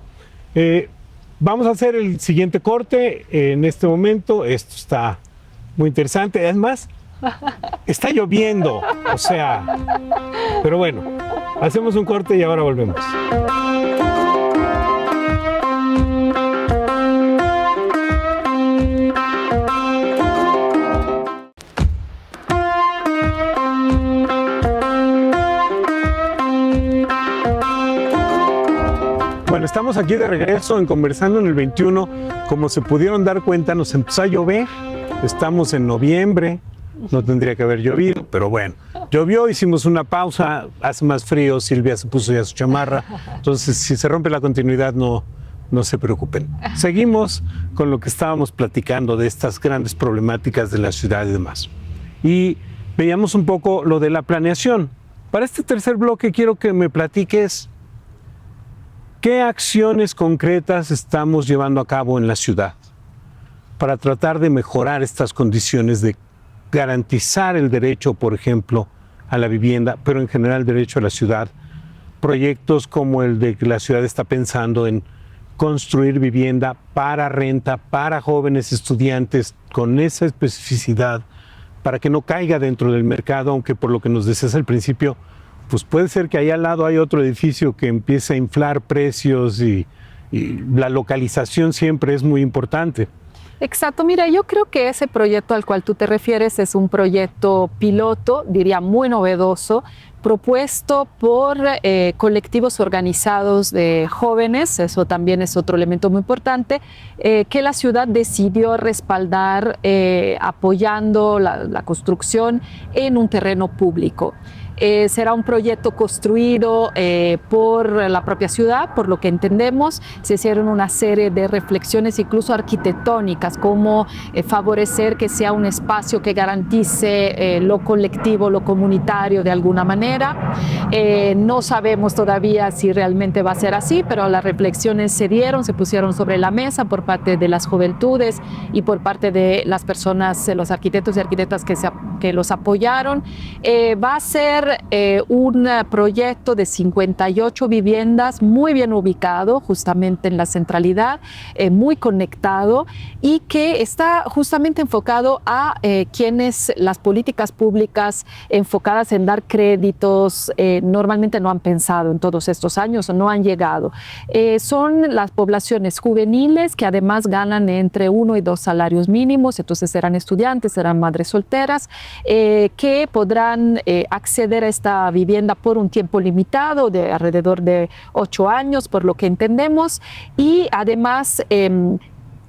Vamos a hacer el siguiente corte en este momento. Esto está muy interesante. Además, está lloviendo, o sea, pero bueno, hacemos un corte y ahora volvemos. Bueno, estamos aquí de regreso en Conversando en el 21. Como se pudieron dar cuenta, nos empezó a llover. Estamos en noviembre, no tendría que haber llovido, pero bueno, llovió, hicimos una pausa, hace más frío, Silvia se puso ya su chamarra, entonces si se rompe la continuidad no se preocupen. Seguimos con lo que estábamos platicando de estas grandes problemáticas de la ciudad y demás. Y veíamos un poco lo de la planeación. Para este tercer bloque quiero que me platiques qué acciones concretas estamos llevando a cabo en la ciudad para tratar de mejorar estas condiciones de garantizar el derecho, por ejemplo, a la vivienda, pero en general el derecho a la ciudad. Proyectos como el de que la ciudad está pensando en construir vivienda para renta, para jóvenes estudiantes, con esa especificidad, para que no caiga dentro del mercado, aunque por lo que nos decías al principio, pues puede ser que ahí al lado hay otro edificio que empiece a inflar precios y la localización siempre es muy importante. Exacto, mira, yo creo que ese proyecto al cual tú te refieres es un proyecto piloto, diría muy novedoso, propuesto por colectivos organizados de jóvenes, eso también es otro elemento muy importante, que la ciudad decidió respaldar apoyando la construcción en un terreno público. Será un proyecto construido por la propia ciudad, por lo que entendemos. Se hicieron una serie de reflexiones, incluso arquitectónicas, como favorecer que sea un espacio que garantice lo colectivo, lo comunitario de alguna manera. No sabemos todavía si realmente va a ser así, pero las reflexiones se dieron, se pusieron sobre la mesa por parte de las juventudes y por parte de las personas, los arquitectos y arquitectas que los apoyaron. Va a ser un proyecto de 58 viviendas muy bien ubicado, justamente en la centralidad, muy conectado y que está justamente enfocado a quienes las políticas públicas enfocadas en dar créditos normalmente no han pensado en todos estos años o no han llegado. Son las poblaciones juveniles que además ganan entre 1 y 2 salarios mínimos, entonces serán estudiantes, serán madres solteras, que podrán acceder a esta vivienda por un tiempo limitado de alrededor de 8 años, por lo que entendemos, y además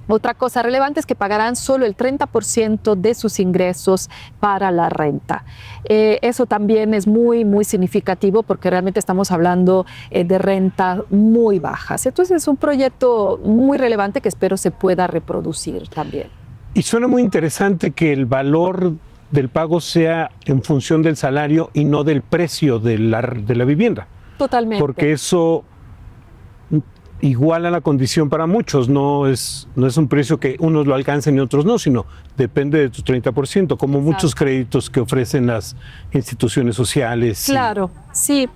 otra cosa relevante es que pagarán solo el 30% de sus ingresos para la renta. Eso también es muy, muy significativo porque realmente estamos hablando de rentas muy bajas. Entonces es un proyecto muy relevante que espero se pueda reproducir también. Y suena muy interesante que el valor del pago sea en función del salario y no del precio de la vivienda. Totalmente. Porque eso iguala la condición para muchos, no es un precio que unos lo alcancen y otros no, sino depende de tu 30%, como muchos créditos que ofrecen las instituciones sociales. Claro, sí,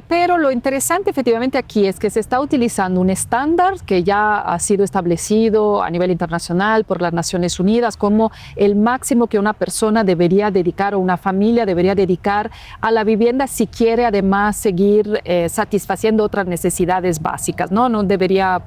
pero lo interesante efectivamente aquí es que se está utilizando un estándar que ya ha sido establecido a nivel internacional por las Naciones Unidas como el máximo que una persona debería dedicar o una familia debería dedicar a la vivienda si quiere además seguir satisfaciendo otras necesidades básicas, ¿no? No debería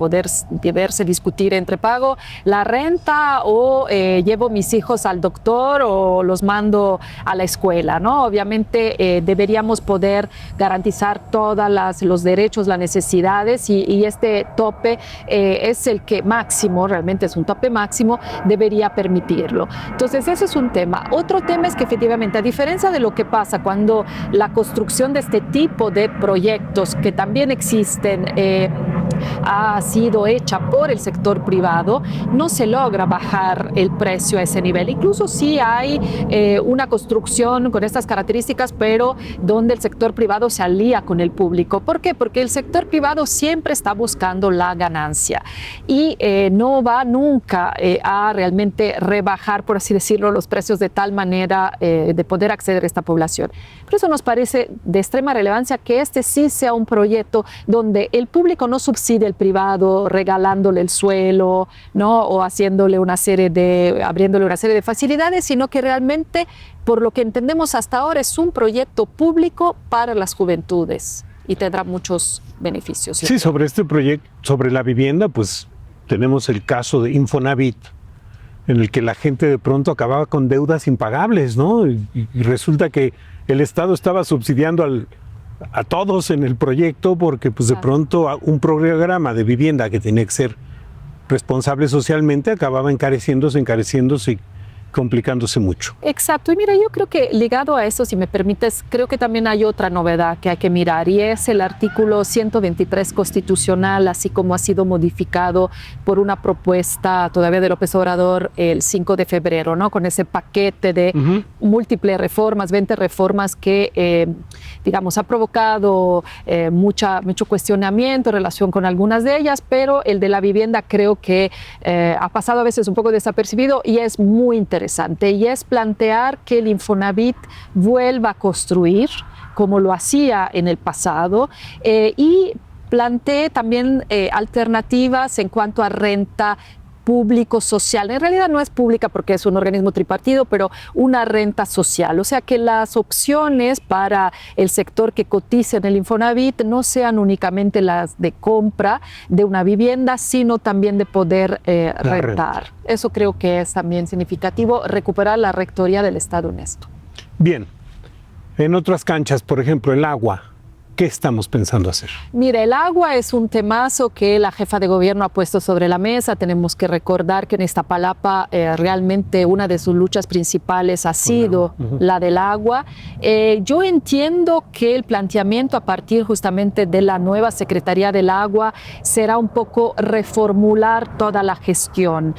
deberse discutir entre pago la renta o llevo mis hijos al doctor o los mando a la escuela, ¿no? Obviamente deberíamos poder garantizar todos los derechos, las necesidades y este tope es el que máximo, realmente es un tope máximo, debería permitirlo. Entonces ese es un tema. Otro tema es que efectivamente, a diferencia de lo que pasa cuando la construcción de este tipo de proyectos que también existen ha sido hecha por el sector privado, no se logra bajar el precio a ese nivel. Incluso sí hay una construcción con estas características, pero donde el sector privado se alía con el público. ¿Por qué? Porque el sector privado siempre está buscando la ganancia y no va nunca a realmente rebajar, por así decirlo, los precios de tal manera de poder acceder a esta población. Por eso nos parece de extrema relevancia que este sí sea un proyecto donde el público no subsidia al privado regalándole el suelo, ¿no? O abriéndole una serie de facilidades, sino que realmente, por lo que entendemos hasta ahora, es un proyecto público para las juventudes y tendrá muchos beneficios. Sí, sobre este proyecto, sobre la vivienda, pues tenemos el caso de Infonavit, en el que la gente de pronto acababa con deudas impagables, ¿no? Y resulta que el Estado estaba subsidiando a todos en el proyecto porque pues de pronto un programa de vivienda que tenía que ser responsable socialmente acababa encareciéndose y complicándose mucho. Exacto, y mira, yo creo que ligado a eso, si me permites, creo que también hay otra novedad que hay que mirar y es el artículo 123 constitucional, así como ha sido modificado por una propuesta todavía de López Obrador el 5 de febrero, ¿no? Con ese paquete de múltiples reformas, 20 reformas que, digamos, ha provocado mucho cuestionamiento en relación con algunas de ellas, pero el de la vivienda creo que ha pasado a veces un poco desapercibido y es muy interesante. interesante, y es plantear que el Infonavit vuelva a construir como lo hacía en el pasado, y planteé también alternativas en cuanto a renta público-social. En realidad no es pública porque es un organismo tripartido, pero una renta social. O sea, que las opciones para el sector que cotiza en el Infonavit no sean únicamente las de compra de una vivienda, sino también de poder rentar. Eso creo que es también significativo, recuperar la rectoría del Estado en esto. Bien, en otras canchas, por ejemplo, el agua. ¿Qué estamos pensando hacer? Mira, el agua es un temazo que la jefa de gobierno ha puesto sobre la mesa. Tenemos que recordar que en Iztapalapa realmente una de sus luchas principales ha sido la del agua. Yo entiendo que el planteamiento a partir justamente de la nueva Secretaría del Agua será un poco reformular toda la gestión,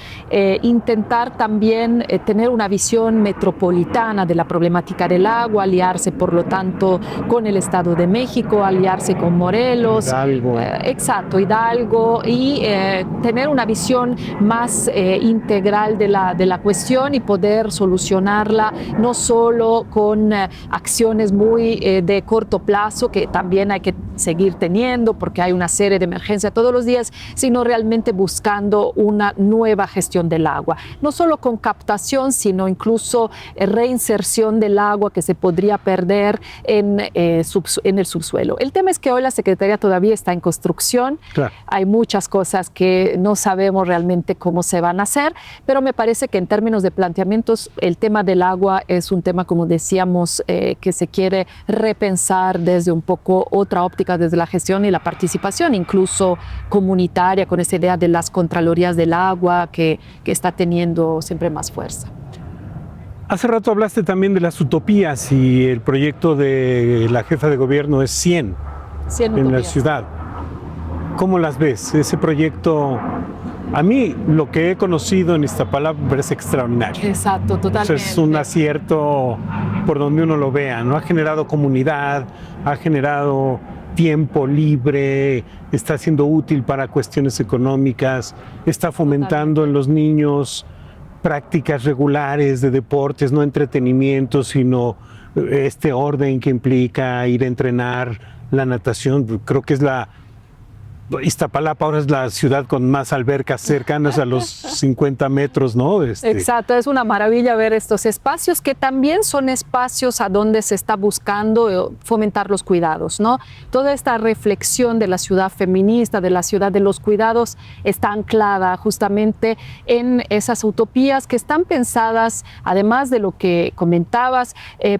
intentar también tener una visión metropolitana de la problemática del agua, aliarse por lo tanto con el Estado de México, aliarse con Morelos, Hidalgo. Exacto, Hidalgo, y tener una visión más integral de la cuestión y poder solucionarla no solo con acciones muy de corto plazo, que también hay que seguir teniendo porque hay una serie de emergencias todos los días, sino realmente buscando una nueva gestión del agua, no solo con captación, sino incluso reinserción del agua que se podría perder en el subsuelo. El tema es que hoy la Secretaría todavía está en construcción. Claro. Hay muchas cosas que no sabemos realmente cómo se van a hacer, pero me parece que en términos de planteamientos el tema del agua es un tema, como decíamos, que se quiere repensar desde un poco otra óptica, desde la gestión y la participación, incluso comunitaria, con esa idea de las contralorías del agua que está teniendo siempre más fuerza. Hace rato hablaste también de las utopías y el proyecto de la jefa de gobierno es 100 en la ciudad. ¿Cómo las ves? Ese proyecto, a mí lo que he conocido en Iztapalapa me parece extraordinario. Exacto, totalmente. Es un acierto por donde uno lo vea, ¿no? Ha generado comunidad, ha generado tiempo libre, está siendo útil para cuestiones económicas, está fomentando en los niños prácticas regulares de deportes, no entretenimiento, sino este orden que implica ir a entrenar, la natación. Creo que es Iztapalapa ahora es la ciudad con más albercas cercanas a los 50 metros, ¿no? Exacto, es una maravilla ver estos espacios que también son espacios a donde se está buscando fomentar los cuidados, ¿no? Toda esta reflexión de la ciudad feminista, de la ciudad de los cuidados, está anclada justamente en esas utopías que están pensadas, además de lo que comentabas,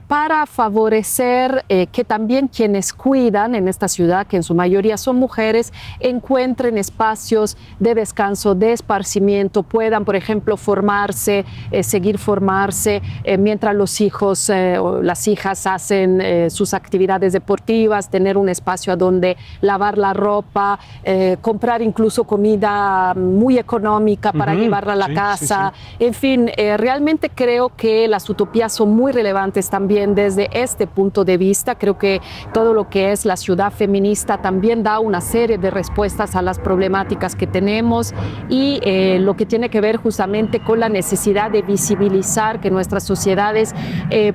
para favorecer que también quienes cuidan en esta ciudad, que en su mayoría son mujeres, encuentren espacios de descanso, de esparcimiento, puedan, por ejemplo, formarse, seguir formarse, mientras los hijos o las hijas hacen sus actividades deportivas, tener un espacio a donde lavar la ropa, comprar incluso comida muy económica para llevarla a la casa. En fin, realmente creo que las utopías son muy relevantes también desde este punto de vista. Creo que todo lo que es la ciudad feminista también da una serie de respuestas a las problemáticas que tenemos y lo que tiene que ver justamente con la necesidad de visibilizar que nuestras sociedades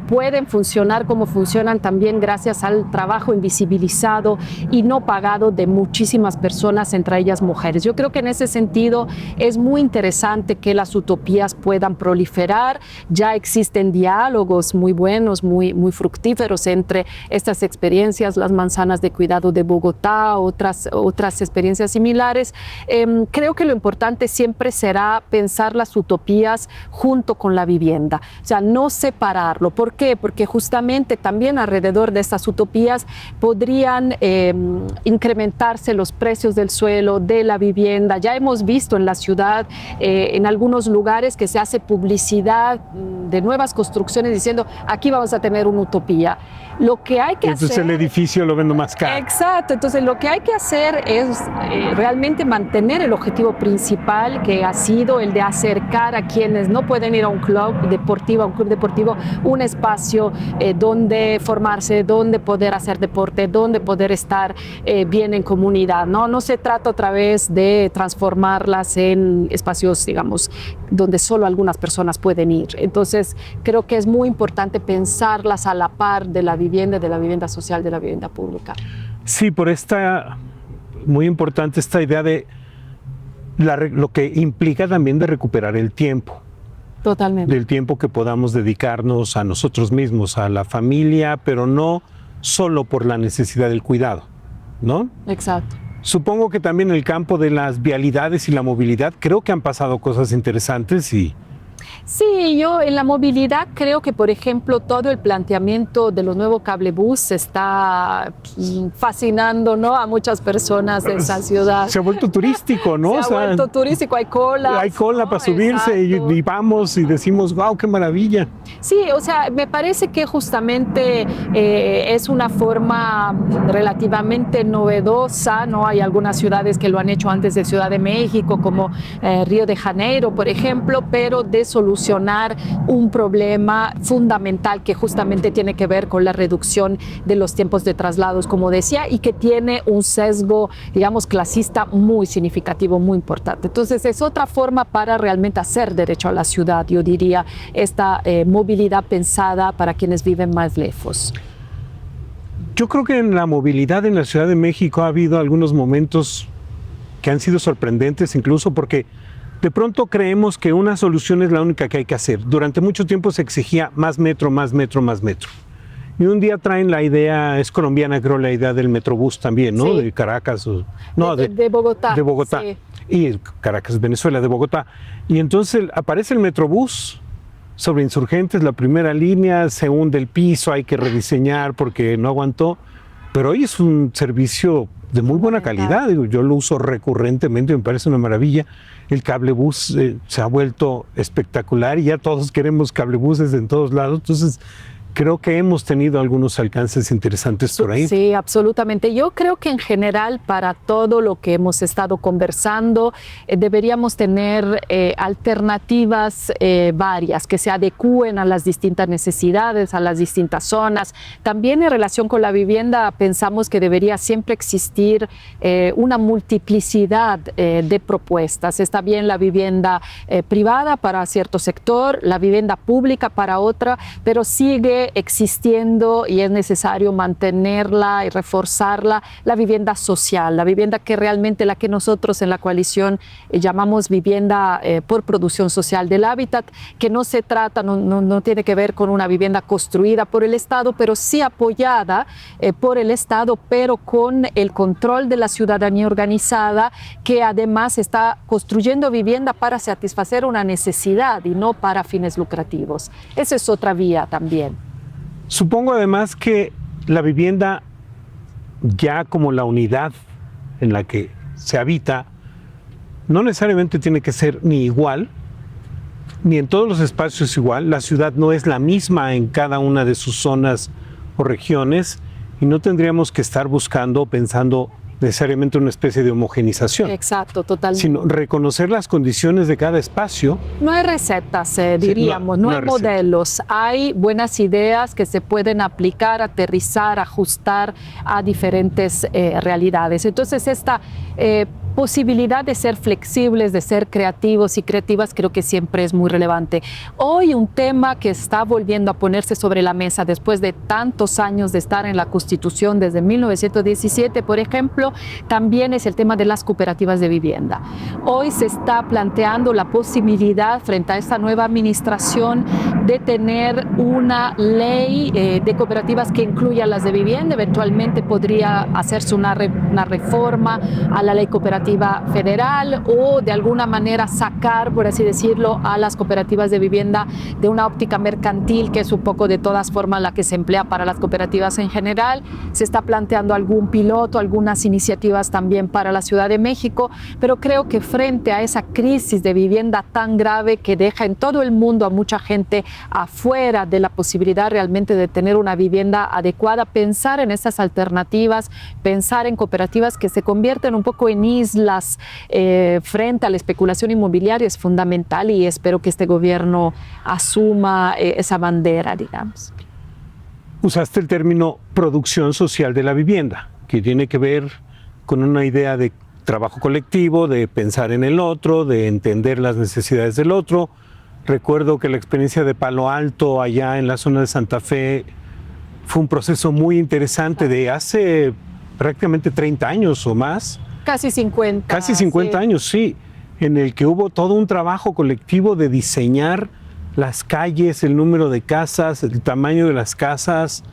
pueden funcionar como funcionan también gracias al trabajo invisibilizado y no pagado de muchísimas personas, entre ellas mujeres. Yo creo que en ese sentido es muy interesante que las utopías puedan proliferar. Ya existen diálogos muy buenos, muy fructíferos entre estas experiencias, las manzanas de cuidado de Bogotá, otras experiencias similares. Creo que lo importante siempre será pensar las utopías junto con la vivienda, o sea, no separarlo. ¿Por qué? Porque justamente también alrededor de estas utopías podrían incrementarse los precios del suelo, de la vivienda. Ya hemos visto en la ciudad, en algunos lugares, que se hace publicidad de nuevas construcciones diciendo aquí vamos a tener una utopía. Lo que hay que entonces hacer... el edificio lo vendo más caro. Exacto, entonces lo que hay que hacer es es realmente mantener el objetivo principal, que ha sido el de acercar a quienes no pueden ir a un club deportivo, un espacio donde formarse, donde poder hacer deporte, donde poder estar bien en comunidad. No se trata otra vez de transformarlas en espacios, digamos, donde solo algunas personas pueden ir. Entonces, creo que es muy importante pensarlas a la par de la vivienda social, de la vivienda pública. Sí, por muy importante esta idea de lo que implica también de recuperar el tiempo. Totalmente. Del tiempo que podamos dedicarnos a nosotros mismos, a la familia, pero no solo por la necesidad del cuidado, ¿no? Exacto. Supongo que también en el campo de las vialidades y la movilidad creo que han pasado cosas interesantes y... Sí, yo en la movilidad creo que, por ejemplo, todo el planteamiento de los nuevos cablebús está fascinando, ¿no?, a muchas personas de esa ciudad. Se ha vuelto turístico, ¿no? Se ha vuelto turístico, hay cola. Hay cola, ¿no?, para subirse y vamos y decimos, wow, qué maravilla. Sí, o sea, me parece que justamente es una forma relativamente novedosa, ¿no? Hay algunas ciudades que lo han hecho antes de Ciudad de México, como Río de Janeiro, por ejemplo, pero de solucionar un problema fundamental que justamente tiene que ver con la reducción de los tiempos de traslados, como decía, y que tiene un sesgo, digamos, clasista muy significativo, muy importante. Entonces, es otra forma para realmente hacer derecho a la ciudad, yo diría, esta movilidad pensada para quienes viven más lejos. Yo creo que en la movilidad en la Ciudad de México ha habido algunos momentos que han sido sorprendentes, incluso porque de pronto creemos que una solución es la única que hay que hacer. Durante mucho tiempo se exigía más metro, más metro, más metro. Y un día traen la idea, es colombiana creo, la idea del Metrobús también, ¿no? Sí. De Caracas. De Bogotá. De Bogotá. Sí. Y Caracas, Venezuela, de Bogotá. Y entonces aparece el Metrobús sobre Insurgentes, la primera línea, se hunde el piso, hay que rediseñar porque no aguantó. Pero hoy es un servicio de muy buena calidad. Digo, yo lo uso recurrentemente, me parece una maravilla. El cablebús se ha vuelto espectacular y ya todos queremos cablebuses en todos lados. Entonces, creo que hemos tenido algunos alcances interesantes por ahí. Sí, absolutamente. Yo creo que en general para todo lo que hemos estado conversando deberíamos tener alternativas varias que se adecúen a las distintas necesidades, a las distintas zonas. También en relación con la vivienda pensamos que debería siempre existir una multiplicidad de propuestas. Está bien la vivienda privada para cierto sector, la vivienda pública para otra, pero sigue existiendo y es necesario mantenerla y reforzarla, la vivienda social, la vivienda que realmente la que nosotros en la coalición llamamos vivienda por producción social del hábitat, que no se trata, no tiene que ver con una vivienda construida por el Estado, pero sí apoyada por el Estado, pero con el control de la ciudadanía organizada, que además está construyendo vivienda para satisfacer una necesidad y no para fines lucrativos. Esa es otra vía también. Supongo además que la vivienda, ya como la unidad en la que se habita, no necesariamente tiene que ser ni igual, ni en todos los espacios igual. La ciudad no es la misma en cada una de sus zonas o regiones y no tendríamos que estar buscando o pensando necesariamente una especie de homogenización. Exacto, totalmente. Sino reconocer las condiciones de cada espacio. No hay recetas, diríamos, no hay modelos. Hay buenas ideas que se pueden aplicar, aterrizar, ajustar a diferentes realidades. Entonces, esta posibilidad de ser flexibles, de ser creativos y creativas, creo que siempre es muy relevante. Hoy un tema que está volviendo a ponerse sobre la mesa después de tantos años de estar en la Constitución, desde 1917, por ejemplo, también es el tema de las cooperativas de vivienda. Hoy se está planteando la posibilidad, frente a esta nueva administración, de tener una ley de cooperativas que incluya las de vivienda. Eventualmente podría hacerse una reforma a la ley cooperativa iniciativa federal o de alguna manera sacar, por así decirlo, a las cooperativas de vivienda de una óptica mercantil, que es un poco de todas formas la que se emplea para las cooperativas en general. Se está planteando algún piloto, algunas iniciativas también para la Ciudad de México, pero creo que frente a esa crisis de vivienda tan grave que deja en todo el mundo a mucha gente afuera de la posibilidad realmente de tener una vivienda adecuada, pensar en esas alternativas, pensar en cooperativas que se convierten un poco en islas frente a la especulación inmobiliaria es fundamental, y espero que este gobierno asuma esa bandera, digamos. Usaste el término producción social de la vivienda, que tiene que ver con una idea de trabajo colectivo, de pensar en el otro, de entender las necesidades del otro. Recuerdo que la experiencia de Palo Alto, allá en la zona de Santa Fe, fue un proceso muy interesante de hace prácticamente 30 años o más. Casi 50. Casi 50 años, sí, en el que hubo todo un trabajo colectivo de diseñar las calles, el número de casas, el tamaño de las casas.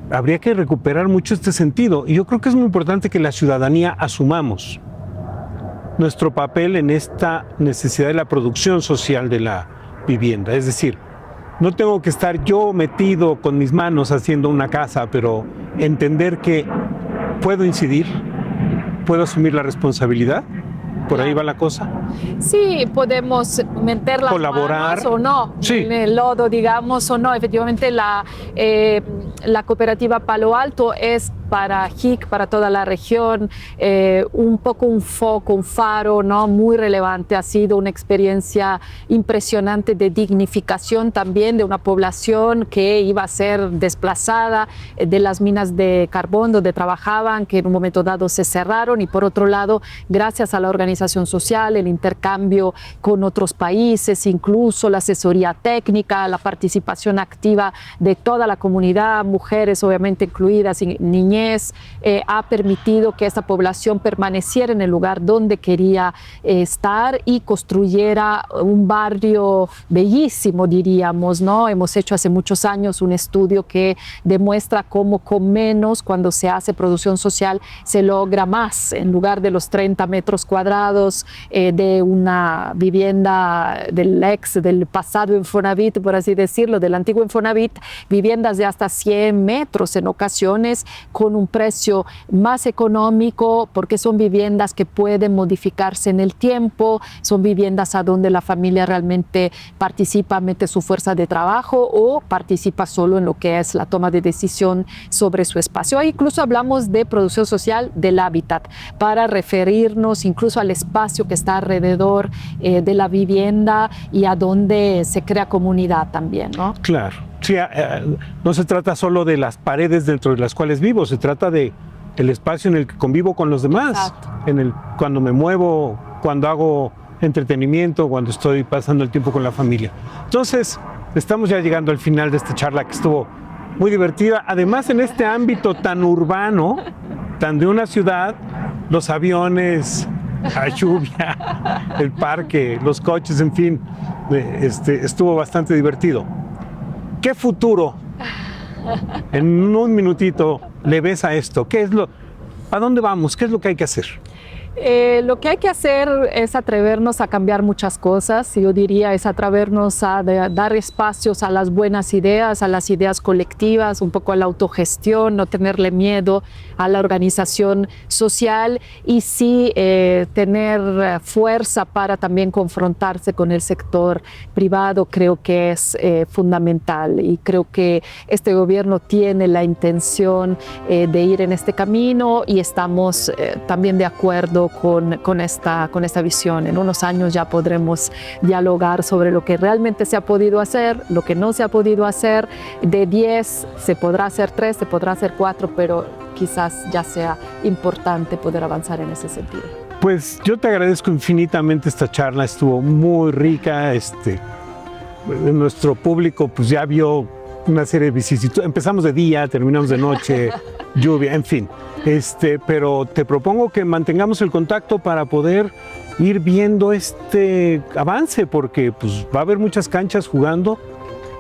Habría que recuperar mucho este sentido. Y yo creo que es muy importante que la ciudadanía asumamos nuestro papel en esta necesidad de la producción social de la vivienda. Es decir, no tengo que estar yo metido con mis manos haciendo una casa, pero entender que puedo incidir, puedo asumir la responsabilidad. ¿Por ahí va la cosa? Sí, podemos meter las colaborar manos o no, sí, en el lodo, digamos, o no. Efectivamente, la cooperativa Palo Alto es para JIC, para toda la región, un poco un foco, un faro, ¿no? Muy relevante. Ha sido una experiencia impresionante de dignificación también de una población que iba a ser desplazada de las minas de carbón donde trabajaban, que en un momento dado se cerraron, y por otro lado, gracias a la organización social, el intercambio con otros países, incluso la asesoría técnica, la participación activa de toda la comunidad, mujeres obviamente incluidas, niñez, ha permitido que esta población permaneciera en el lugar donde quería estar y construyera un barrio bellísimo, diríamos, ¿no? Hemos hecho hace muchos años un estudio que demuestra cómo con menos, cuando se hace producción social, se logra más. En lugar de los 30 metros cuadrados de una vivienda del pasado Infonavit, por así decirlo, del antiguo Infonavit, viviendas de hasta 100 metros en ocasiones, con un precio más económico, porque son viviendas que pueden modificarse en el tiempo, son viviendas a donde la familia realmente participa, mete su fuerza de trabajo o participa solo en lo que es la toma de decisión sobre su espacio. Ahí incluso hablamos de producción social del hábitat, para referirnos incluso al espacio que está alrededor de la vivienda y a donde se crea comunidad también, ¿no? Claro. Sí, no se trata solo de las paredes dentro de las cuales vivo, se trata de el espacio en el que convivo con los demás, cuando me muevo, cuando hago entretenimiento, cuando estoy pasando el tiempo con la familia. Entonces, estamos ya llegando al final de esta charla, que estuvo muy divertida. Además, en este ámbito tan urbano, tan de una ciudad, los aviones, la lluvia, el parque, los coches, en fin, estuvo bastante divertido. ¿Qué futuro, en un minutito, le ves a esto? ¿A dónde vamos? ¿Qué es lo que hay que hacer? Lo que hay que hacer es atrevernos a cambiar muchas cosas. Yo diría es atrevernos a dar espacios a las buenas ideas, a las ideas colectivas, un poco a la autogestión, no tenerle miedo a la organización social, y sí tener fuerza para también confrontarse con el sector privado. Creo que es fundamental, y creo que este gobierno tiene la intención de ir en este camino, y estamos también de acuerdo con esta visión. En unos años ya podremos dialogar sobre lo que realmente se ha podido hacer, lo que no se ha podido hacer. De 10 se podrá hacer 3, se podrá hacer 4, pero quizás ya sea importante poder avanzar en ese sentido. Pues yo te agradezco infinitamente esta charla, estuvo muy rica. Nuestro público pues ya vio una serie de vicisitudes. Empezamos de día, terminamos de noche, lluvia, en fin. Pero te propongo que mantengamos el contacto para poder ir viendo este avance, porque pues va a haber muchas canchas jugando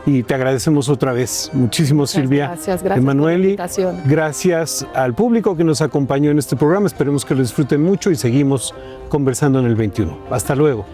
y te agradecemos otra vez. Muchísimo, Silvia. Gracias por la Emanueli, invitación. gracias al público que nos acompañó en este programa. Esperemos que lo disfruten mucho y seguimos conversando en el 21. Hasta luego.